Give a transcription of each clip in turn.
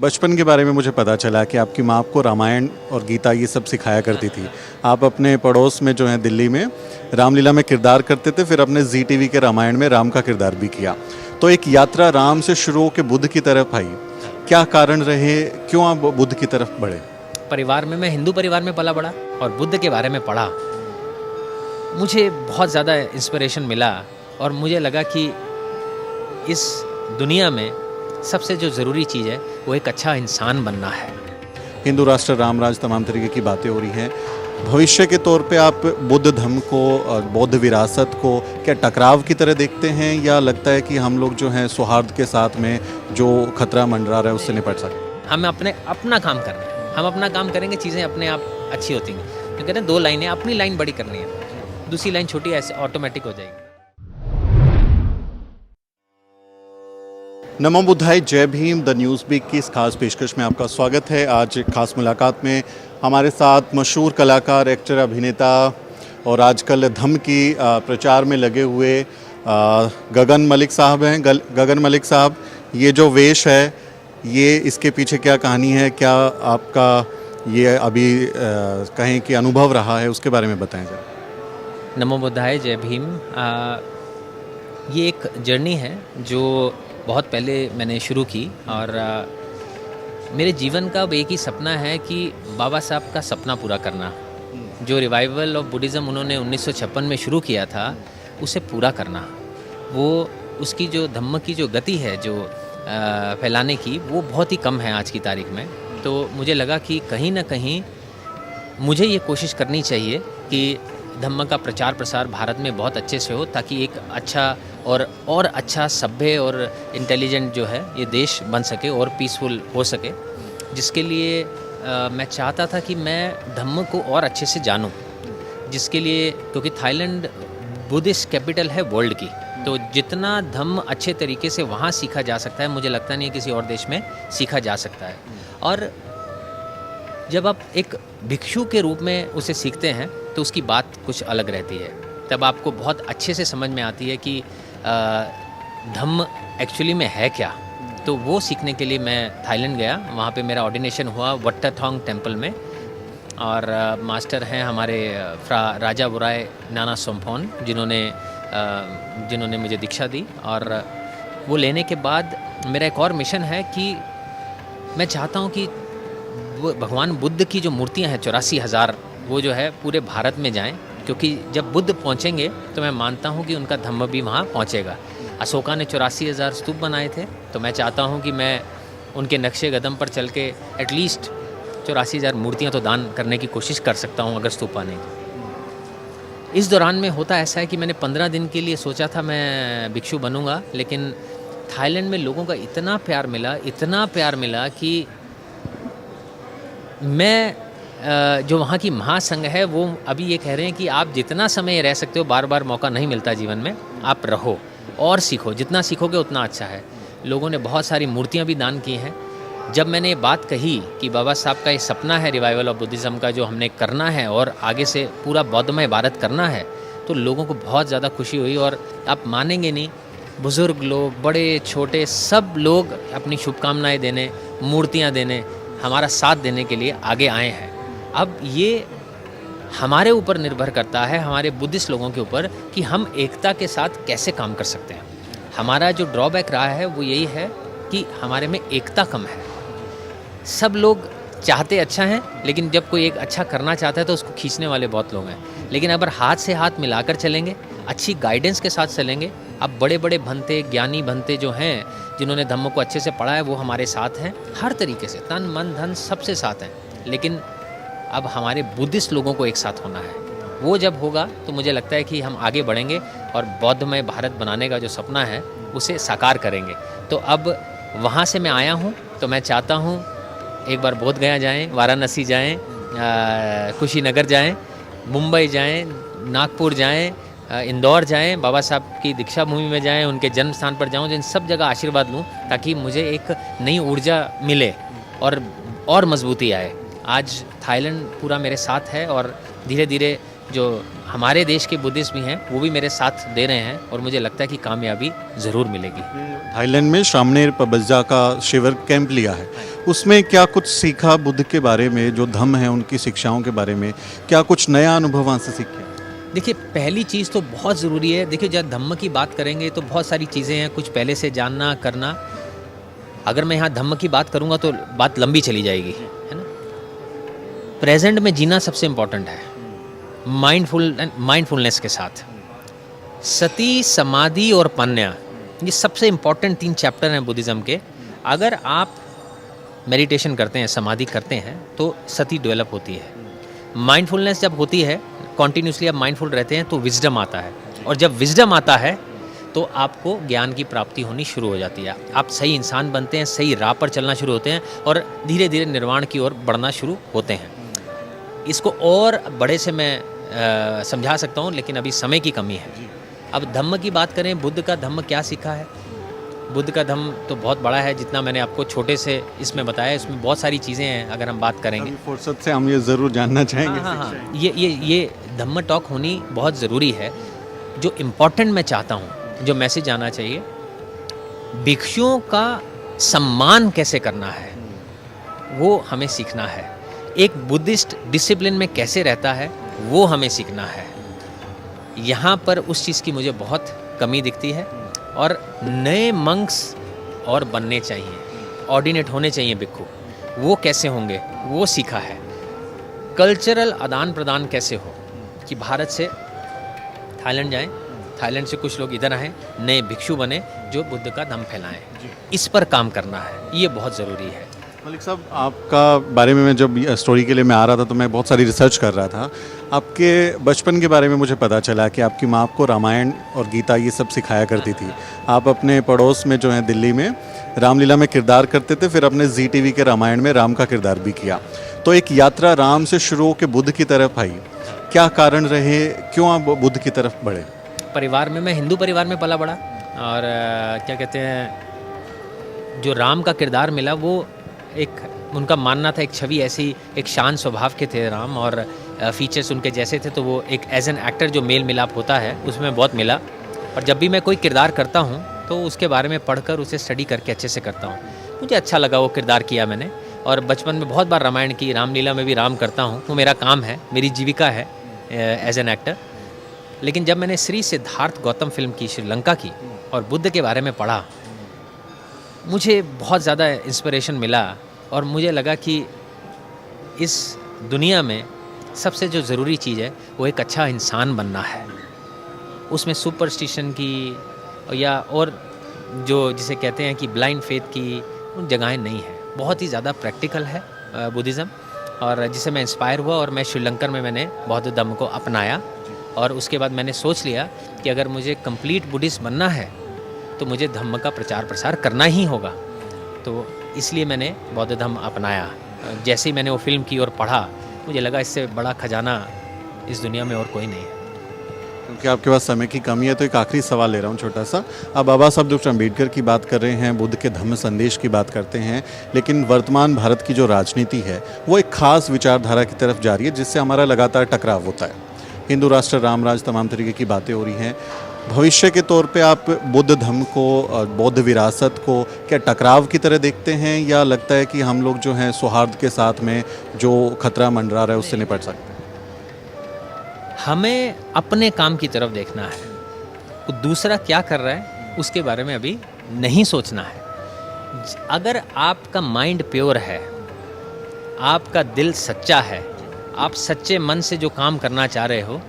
बचपन के बारे में मुझे पता चला कि आपकी माँ आपको रामायण और गीता ये सब सिखाया करती थी। आप अपने पड़ोस में जो है दिल्ली में रामलीला में किरदार करते थे, फिर अपने जी टीवी के रामायण में राम का किरदार भी किया। तो एक यात्रा राम से शुरू होकर बुद्ध की तरफ आई। क्या कारण रहे, क्यों आप बुद्ध की तरफ बढ़े? परिवार में, मैं हिंदू परिवार में पला बड़ा और बुद्ध के बारे में पढ़ा, मुझे बहुत ज़्यादा इंस्पिरेशन मिला और मुझे लगा कि इस दुनिया में सबसे जो ज़रूरी चीज़ है वो एक अच्छा इंसान बनना है। हिंदू राष्ट्र, राम राज, तमाम तरीके की बातें हो रही हैं। भविष्य के तौर पे आप बुद्ध धर्म को और बौद्ध विरासत को क्या टकराव की तरह देखते हैं, या लगता है कि हम लोग जो हैं सौहार्द के साथ में जो खतरा मंडरा रहा है उससे निपट सकते? हमें अपना काम करना है, हम अपना काम करेंगे, चीज़ें अपने आप अच्छी होती हैं। तो कहते हैं दो लाइनें, अपनी लाइन बड़ी करनी है, दूसरी लाइन छोटी ऐसे ऑटोमेटिक हो जाएगी। नमो बुद्धाय, जय भीम। द न्यूज़ वीक की इस खास पेशकश में आपका स्वागत है। आज खास मुलाकात में हमारे साथ मशहूर कलाकार, एक्टर, अभिनेता और आजकल धम्म की प्रचार में लगे हुए गगन मलिक साहब हैं। गगन मलिक साहब, ये जो वेश है, ये इसके पीछे क्या कहानी है? क्या आपका ये अभी कहें कि अनुभव रहा है, उसके बारे में बताएं जरा। नमो बुद्धाय, जय भीम। ये एक जर्नी है जो बहुत पहले मैंने शुरू की और मेरे जीवन का अब एक ही सपना है कि बाबा साहब का सपना पूरा करना। जो रिवाइवल ऑफ बुद्धिज़्म उन्होंने 1956 में शुरू किया था, उसे पूरा करना। वो उसकी जो धम्म की जो गति है, जो फैलाने की, वो बहुत ही कम है आज की तारीख में। तो मुझे लगा कि कहीं ना कहीं मुझे ये कोशिश करनी चाहिए कि धम्म का प्रचार प्रसार भारत में बहुत अच्छे से हो, ताकि एक अच्छा और अच्छा सभ्य और इंटेलिजेंट जो है ये देश बन सके और पीसफुल हो सके। जिसके लिए मैं चाहता था कि मैं धम्म को और अच्छे से जानूं, जिसके लिए, क्योंकि थाईलैंड बुद्धिस्ट कैपिटल है वर्ल्ड की, तो जितना धम्म अच्छे तरीके से वहाँ सीखा जा सकता है, मुझे लगता नहीं है किसी और देश में सीखा जा सकता है। और जब आप एक भिक्षु के रूप में उसे सीखते हैं तो उसकी बात कुछ अलग रहती है। तब आपको बहुत अच्छे से समझ में आती है कि धम्म एक्चुअली में है क्या। तो वो सीखने के लिए मैं थाईलैंड गया। वहाँ पे मेरा ऑर्डिनेशन हुआ वट्टाथोंग टेम्पल में, और मास्टर हैं हमारे फ्रा राजा बुराय नाना सोमफोन, जिन्होंने मुझे दीक्षा दी। और वो लेने के बाद मेरा एक और मिशन है कि मैं चाहता हूँ कि भगवान बुद्ध की जो मूर्तियाँ हैं 84,000, वो जो है पूरे भारत में जाएं, क्योंकि जब बुद्ध पहुँचेंगे तो मैं मानता हूँ कि उनका धम्म भी वहाँ पहुँचेगा। अशोका ने 84,000 स्तूप बनाए थे, तो मैं चाहता हूँ कि मैं उनके नक्शे कदम पर चल के एटलीस्ट 84,000 मूर्तियाँ तो दान करने की कोशिश कर सकता हूँ अगर स्तूप बनेंगे। इस दौरान में होता ऐसा है कि मैंने 15 दिन के लिए सोचा था मैं भिक्षु बनूंगा, लेकिन थाईलैंड में लोगों का इतना प्यार मिला कि मैं जो वहाँ की महासंघ है वो अभी ये कह रहे हैं कि आप जितना समय रह सकते हो, बार बार मौका नहीं मिलता जीवन में, आप रहो और सीखो, जितना सीखोगे उतना अच्छा है। लोगों ने बहुत सारी मूर्तियाँ भी दान की हैं। जब मैंने ये बात कही कि बाबा साहब का ये सपना है रिवाइवल ऑफ बुद्धिज़्म का, जो हमने करना है और आगे से पूरा बौद्धमय भारत करना है, तो लोगों को बहुत ज़्यादा खुशी हुई। और आप मानेंगे नहीं, बुज़ुर्ग लोग, बड़े छोटे, सब लोग अपनी शुभकामनाएँ देने, मूर्तियाँ देने, हमारा साथ देने के लिए आगे आए हैं। अब ये हमारे ऊपर निर्भर करता है, हमारे बुद्धिस्ट लोगों के ऊपर, कि हम एकता के साथ कैसे काम कर सकते हैं। हमारा जो ड्रॉबैक रहा है वो यही है कि हमारे में एकता कम है। सब लोग चाहते अच्छा हैं, लेकिन जब कोई एक अच्छा करना चाहता है तो उसको खींचने वाले बहुत लोग हैं। लेकिन अगर हाथ से हाथ मिलाकर चलेंगे, अच्छी गाइडेंस के साथ चलेंगे, अब बड़े बड़े भंते, ज्ञानी भंते जो हैं, जिन्होंने धम्म को अच्छे से पढ़ा है, वो हमारे साथ हैं हर तरीके से, तन मन धन सबसे साथ हैं। लेकिन अब हमारे बुद्धिस्ट लोगों को एक साथ होना है। वो जब होगा तो मुझे लगता है कि हम आगे बढ़ेंगे और बौद्धमय भारत बनाने का जो सपना है उसे साकार करेंगे। तो अब वहाँ से मैं आया हूँ, तो मैं चाहता हूँ एक बार बोध गया जाएँ, वाराणसी जाएँ, कुशीनगर जाएँ, मुंबई जाएँ, नागपुर जाएँ, इंदौर जाएँ, बाबा साहब की दीक्षा भूमि में जाएँ, उनके जन्म स्थान पर जाऊँ, जिन सब जगह आशीर्वाद लूँ, ताकि मुझे एक नई ऊर्जा मिले और मजबूती आए। आज थाईलैंड पूरा मेरे साथ है और धीरे धीरे जो हमारे देश के बुद्धिस्ट भी हैं वो भी मेरे साथ दे रहे हैं और मुझे लगता है कि कामयाबी ज़रूर मिलेगी। थाईलैंड में सामनेर पबज्जा का शिविर कैंप लिया है, उसमें क्या कुछ सीखा बुद्ध के बारे में, जो धम्म है उनकी शिक्षाओं के बारे में, क्या कुछ नया अनुभव वहाँ से सीखे? देखिए, पहली चीज़ तो बहुत ज़रूरी है। देखिए, जब धम्म की बात करेंगे तो बहुत सारी चीज़ें हैं, कुछ पहले से जानना करना। अगर मैं यहाँ धम्म की बात करूँगा तो बात लंबी चली जाएगी, है ना। प्रेजेंट में जीना सबसे इम्पोर्टेंट है, माइंडफुलनेस के साथ। सती, समाधि और पन्या, ये सबसे इम्पोर्टेंट 3 चैप्टर हैं बुद्धिज़्म के। अगर आप मेडिटेशन करते हैं, समाधि करते हैं, तो सती डेवलप होती है। माइंडफुलनेस जब होती है, कॉन्टीन्यूसली आप माइंडफुल रहते हैं, तो विजडम आता है, और जब विजडम आता है तो आपको ज्ञान की प्राप्ति होनी शुरू हो जाती है। आप सही इंसान बनते हैं, सही राह पर चलना शुरू होते हैं और धीरे धीरे निर्वाण की ओर बढ़ना शुरू होते हैं। इसको और बड़े से मैं समझा सकता हूँ, लेकिन अभी समय की कमी है। अब धम्म की बात करें, बुद्ध का धम्म क्या सीखा है? बुद्ध का धम्म तो बहुत बड़ा है, जितना मैंने आपको छोटे से इसमें बताया। इसमें बहुत सारी चीज़ें हैं, अगर हम बात करेंगे। फुर्सत से हम ये ज़रूर जानना चाहेंगे। हाँ, ये धम्म टॉक होनी बहुत ज़रूरी है। जो इम्पोर्टेंट मैं चाहता हूँ, जो मैसेज आना चाहिए, भिक्षुओं का सम्मान कैसे करना है वो हमें सीखना है। एक बुद्धिस्ट डिसिप्लिन में कैसे रहता है वो हमें सीखना है। यहाँ पर उस चीज़ की मुझे बहुत कमी दिखती है, और नए मंक्स और बनने चाहिए, ऑर्डिनेट होने चाहिए भिक्षु। वो कैसे होंगे वो सीखा है। कल्चरल आदान प्रदान कैसे हो, कि भारत से थाईलैंड जाएं, थाईलैंड से कुछ लोग इधर आएँ, नए भिक्षु बने जो बुद्ध का धम्म फैलाएं। इस पर काम करना है, ये बहुत ज़रूरी है। मलिक साहब, आपका बारे में मैं जब स्टोरी के लिए मैं आ रहा था तो मैं बहुत सारी रिसर्च कर रहा था। आपके बचपन के बारे में मुझे पता चला कि आपकी माँ आपको रामायण और गीता ये सब सिखाया करती थी। आप अपने पड़ोस में जो है दिल्ली में रामलीला में किरदार करते थे, फिर अपने जी टीवी के रामायण में राम का किरदार भी किया। तो एक यात्रा राम से शुरू होकर बुद्ध की तरफ आई। क्या कारण रहे, क्यों आप बुद्ध की तरफ बढ़े? परिवार में, मैं हिंदू परिवार में पला बड़ा, और क्या कहते हैं, जो राम का किरदार मिला वो एक उनका मानना था, एक छवि ऐसी, एक शांत स्वभाव के थे राम, और फीचर्स उनके जैसे थे, तो वो एक एज एन एक्टर जो मेल मिलाप होता है उसमें बहुत मिला। और जब भी मैं कोई किरदार करता हूँ तो उसके बारे में पढ़कर उसे स्टडी करके अच्छे से करता हूँ। मुझे अच्छा लगा, वो किरदार किया मैंने। और बचपन में बहुत बार रामायण की, रामलीला में भी राम करता हूँ, वो मेरा काम है, मेरी जीविका है एज एन एक्टर। लेकिन जब मैंने श्री सिद्धार्थ गौतम फिल्म की, श्रीलंका की, और बुद्ध के बारे में पढ़ा, मुझे बहुत ज़्यादा इंस्पिरेशन मिला, और मुझे लगा कि इस दुनिया में सबसे जो ज़रूरी चीज़ है वो एक अच्छा इंसान बनना है। उसमें सुपरस्टिशन की या और जो जिसे कहते हैं कि ब्लाइंड फेथ की उन जगहें नहीं है। बहुत ही ज़्यादा प्रैक्टिकल है बुद्धिज़्म, और जिसे मैं इंस्पायर हुआ, और मैं श्रीलंकन में मैंने बौद्ध धम्म को अपनाया। और उसके बाद मैंने सोच लिया कि अगर मुझे कंप्लीट बुद्धिस्ट बनना है तो मुझे धम्म का प्रचार प्रसार करना ही होगा। तो इसलिए मैंने बौद्ध धम्म अपनाया। जैसे ही मैंने वो फिल्म की और पढ़ा, मुझे लगा इससे बड़ा खजाना इस दुनिया में और कोई नहीं है। क्योंकि आपके पास समय की कमी है तो एक आखिरी सवाल ले रहा हूँ छोटा सा। अब बाबा साहब डॉक्टर अम्बेडकर की बात कर रहे हैं, बुद्ध के धम्म संदेश की बात करते हैं, लेकिन वर्तमान भारत की जो राजनीति है वो एक खास विचारधारा की तरफ जा रही है, जिससे हमारा लगातार टकराव होता है। हिंदू राष्ट्र, राम राज, तमाम तरीके की बातें हो रही हैं। भविष्य के तौर पे आप बुद्ध धम्म को, बौद्ध विरासत को क्या टकराव की तरह देखते हैं, या लगता है कि हम लोग जो हैं सौहार्द के साथ में जो खतरा मंडरा रहा है उससे निपट सकते हैं? हमें अपने काम की तरफ देखना है, तो दूसरा क्या कर रहा है उसके बारे में अभी नहीं सोचना है। अगर आपका माइंड प्योर है, आपका दिल सच्चा है, आप सच्चे मन से जो काम करना चाह रहे हो,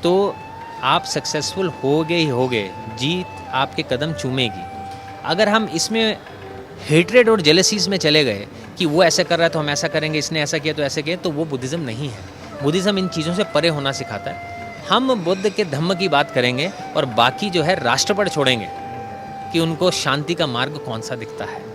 तो आप सक्सेसफुल होगे ही होगे, जीत आपके कदम चूमेगी। अगर हम इसमें हेट्रेड और जेलसीज में चले गए कि वो ऐसा कर रहा है तो हम ऐसा करेंगे, इसने ऐसा किया तो ऐसे किया, तो वो बुद्धिज़्म नहीं है। बुद्धिज़्म इन चीज़ों से परे होना सिखाता है। हम बुद्ध के धम्म की बात करेंगे और बाकी जो है राष्ट्र पर छोड़ेंगे कि उनको शांति का मार्ग कौन सा दिखता है।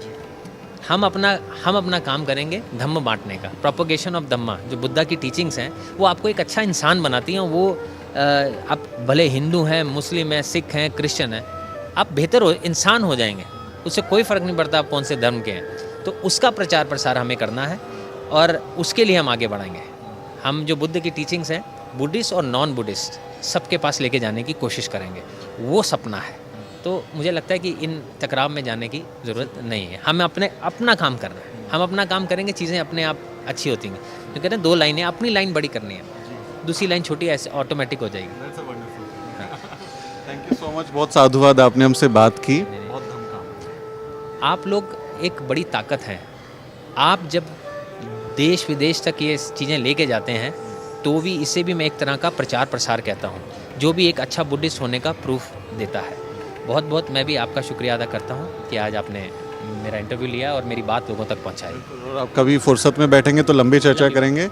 हम अपना काम करेंगे धम्म बांटने का, प्रोपोगेशन ऑफ धम्मा। जो बुद्धा की टीचिंग्स हैं वो आपको एक अच्छा इंसान बनाती हैं। वो आप भले हिंदू हैं, मुस्लिम हैं, सिख हैं, क्रिश्चियन हैं, आप बेहतर इंसान हो जाएंगे, उससे कोई फ़र्क नहीं पड़ता आप कौन से धर्म के हैं। तो उसका प्रचार प्रसार हमें करना है और उसके लिए हम आगे बढ़ेंगे। हम जो बुद्ध की टीचिंग्स हैं बुद्धिस्ट और नॉन बुद्धिस्ट सबके पास लेके जाने की कोशिश करेंगे, वो सपना है। तो मुझे लगता है कि इन टकराव में जाने की ज़रूरत नहीं है, हमें अपना काम करना है। हम अपना काम करेंगे, चीज़ें अपने आप अच्छी होती हैं। तो कहते हैं 2 लाइनें, अपनी लाइन बड़ी करनी है, दूसरी लाइन छोटी ऐसे ऑटोमेटिक हो जाएगी। थैंक यू सो मच, बहुत साधुवाद, आपने हमसे बात की। आप लोग एक बड़ी ताकत हैं। आप जब देश विदेश तक ये चीज़ें लेके जाते हैं तो भी इसे भी मैं एक तरह का प्रचार प्रसार कहता हूँ, जो भी एक अच्छा बुद्धिस्ट होने का प्रूफ देता है। बहुत बहुत मैं भी आपका शुक्रिया अदा करता हूँ कि आज आपने मेरा इंटरव्यू लिया और मेरी बात लोगों तक पहुँचाई। और आप कभी फुर्सत में बैठेंगे तो लंबी चर्चा करेंगे।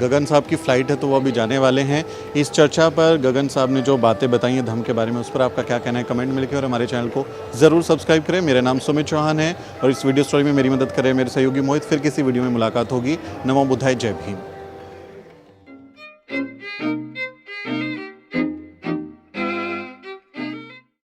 गगन साहब की फ़्लाइट है तो वो अभी जाने वाले हैं। इस चर्चा पर गगन साहब ने जो बातें बताई हैं धम्म के बारे में, उस पर आपका क्या कहना है कमेंट में लिखें और हमारे चैनल को ज़रूर सब्सक्राइब करें। मेरा नाम सुमित चौहान है और इस वीडियो स्टोरी में मेरी मदद करें मेरे सहयोगी मोहित। फिर किसी वीडियो में मुलाकात होगी। नमो बुद्धाय, जय भीम।